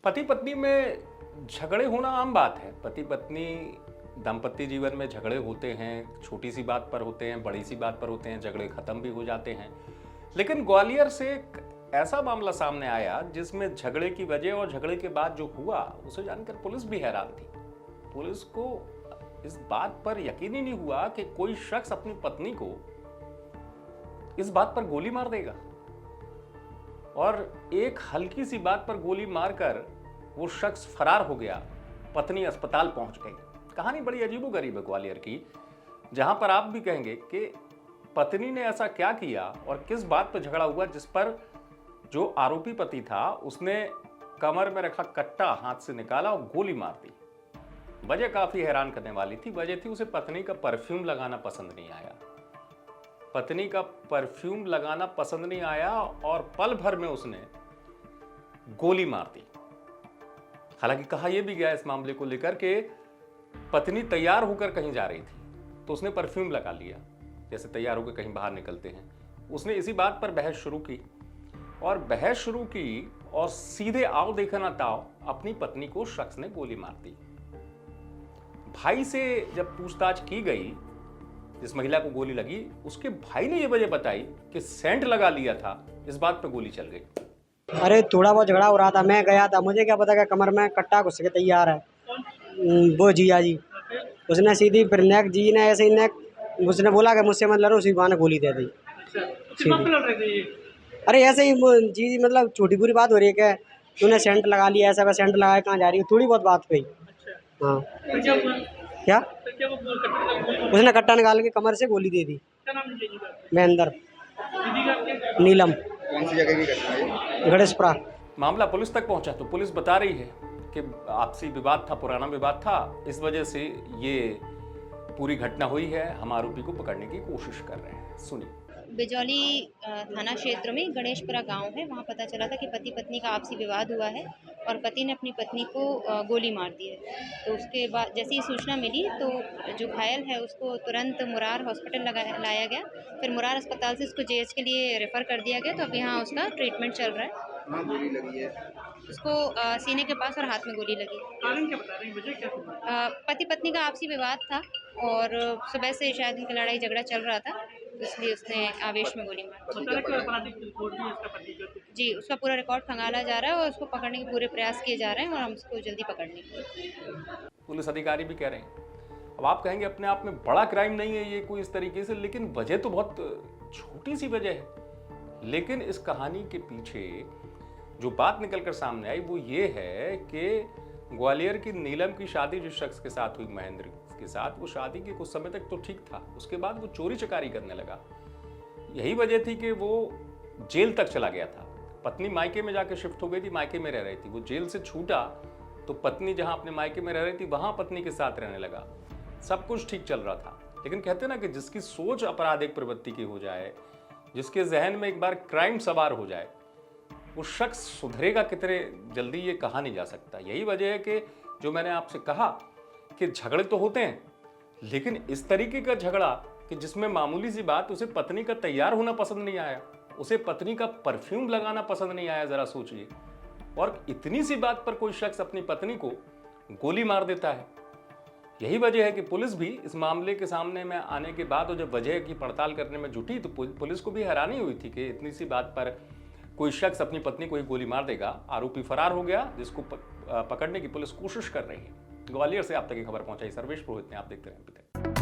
पति पत्नी में झगड़े होना आम बात है। पति पत्नी दाम्पत्य जीवन में झगड़े होते हैं, छोटी सी बात पर होते हैं, बड़ी सी बात पर होते हैं, झगड़े खत्म भी हो जाते हैं। लेकिन ग्वालियर से एक ऐसा मामला सामने आया जिसमें झगड़े की वजह और झगड़े के बाद जो हुआ उसे जानकर पुलिस भी हैरान थी। पुलिस को इस बात पर यकीन ही नहीं हुआ कि कोई शख्स अपनी पत्नी को इस बात पर गोली मार देगा, और एक हल्की सी बात पर गोली मारकर वो शख्स फरार हो गया। पत्नी अस्पताल पहुंच गई। कहानी बड़ी अजीबोगरीब है ग्वालियर की, जहां पर आप भी कहेंगे कि पत्नी ने ऐसा क्या किया और किस बात पर झगड़ा हुआ जिस पर जो आरोपी पति था उसने कमर में रखा कट्टा हाथ से निकाला और गोली मार दी। वजह काफी हैरान करने वाली थी। वजह थी उसे पत्नी का परफ्यूम लगाना पसंद नहीं आया। पत्नी का परफ्यूम लगाना पसंद नहीं आया और पल भर में उसने गोली मार दी। हालांकि कहा यह भी गया इस मामले को लेकर कि पत्नी तैयार होकर कहीं जा रही थी तो उसने परफ्यूम लगा लिया, जैसे तैयार होकर कहीं बाहर निकलते हैं। उसने इसी बात पर बहस शुरू की और सीधे आओ देखा ना ताओ अपनी पत्नी को शख्स ने गोली मार दी। भाई से जब पूछताछ की गई, जिस महिला को गोली लगी, उसके भाई ने यह वजह बताई कि सेंट लगा लिया था, इस बात पर गोली चल गई। अरे थोड़ा बहुत झगड़ा हो रहा था, मैं गया था, मुझे क्या पता कि कमर में कट्टा घुस के तैयार है। वो जिया जी, उसने सीधी फिर नेक जी ने ऐसे ही नेक, उसने बोला कि मुझसे मत लड़ो, उसी बहाने गोली दे दी सीधी। अरे ऐसे ही जी, मतलब छोटी बुरी बात हो रही है कि तूने सेंट लगा लिया, ऐसा सेंट लगाया, कहाँ जा रही है, थोड़ी बहुत बात हुई। हाँ क्या उसने कट्टा निकाल के कमर से गोली दे दी। महेंद्र नीलम, कौन सी जगह की घटना है? गणेशपुरा। मामला पुलिस तक पहुंचा तो पुलिस बता रही है कि आपसी विवाद था, पुराना विवाद था, इस वजह से ये पूरी घटना हुई है। हम आरोपी को पकड़ने की कोशिश कर रहे हैं। सुनिए। बिजौली थाना क्षेत्र में गणेशपुरा गांव है, वहां पता चला था कि पति पत्नी का आपसी विवाद हुआ है और पति ने अपनी पत्नी को गोली मार दी है। तो उसके बाद जैसे ही सूचना मिली तो जो घायल है उसको तुरंत मुरार हॉस्पिटल लाया गया। फिर मुरार अस्पताल से उसको जेएच के लिए रेफ़र कर दिया गया। तो अब यहाँ उसका ट्रीटमेंट चल रहा है। कहाँ गोली लगी है? उसको सीने के पास और हाथ में गोली लगी। कारण क्या बता रहे हैं, वजह क्या थी? पति पत्नी का आपसी विवाद था और सुबह से शायद उनका लड़ाई झगड़ा चल रहा था, इसलिए उसने आवेश में गोली मार दी। बताया कि आपराधिक रिपोर्ट भी है इसका पति का। जी, उसका पूरा रिकॉर्ड खंगाला जा रहा है और उसको पकड़ने के पूरे प्रयास किए जा रहे हैं और हम उसको जल्दी पकड़ लेंगे। पुलिस अधिकारी भी कह रहे हैं। अब आप कहेंगे अपने आप में बड़ा क्राइम नहीं है ये कोई इस तरीके से, लेकिन वजह तो बहुत छोटी सी वजह है। लेकिन इस कहानी के पीछे जो बात निकलकर सामने आई वो ये है कि ग्वालियर की नीलम की शादी जिस शख्स के साथ हुई, महेंद्र के साथ, वो शादी के कुछ समय तक तो ठीक था। उसके बाद वो चोरी चकारी करने लगा। यही वजह थी कि वो जेल तक चला गया था। पत्नी मायके में जाकर शिफ्ट हो गई थी, मायके में रह रही थी। वो जेल से छूटा तो पत्नी जहां अपने मायके में रह रही थी वहां पत्नी के साथ रहने लगा। सब कुछ ठीक चल रहा था। लेकिन कहते ना कि जिसकी सोच आपराधिक प्रवृत्ति की हो जाए, जिसके जहन में एक बार क्राइम सवार हो जाए, वो शख्स सुधरेगा कितने जल्दी ये कहा नहीं जा सकता। यही वजह है कि जो मैंने आपसे कहा कि झगड़े तो होते हैं, लेकिन इस तरीके का झगड़ा कि जिसमें मामूली सी बात, उसे पत्नी का तैयार होना पसंद नहीं आया, उसे पत्नी का परफ्यूम लगाना पसंद नहीं आया, जरा सोचिए, और इतनी सी बात पर कोई शख्स अपनी पत्नी को गोली मार देता है। यही वजह है कि पुलिस भी इस मामले के सामने में आने के बाद और जब वजह की पड़ताल करने में जुटी तो पुलिस को भी हैरानी हुई थी कि इतनी सी बात पर कोई शख्स अपनी पत्नी को ही गोली मार देगा। आरोपी फरार हो गया, जिसको पकड़ने की पुलिस कोशिश कर रही है। ग्वालियर से आप तक की खबर पहुंचाई सर्वेश पुरोहित ने। आप देखते रहें।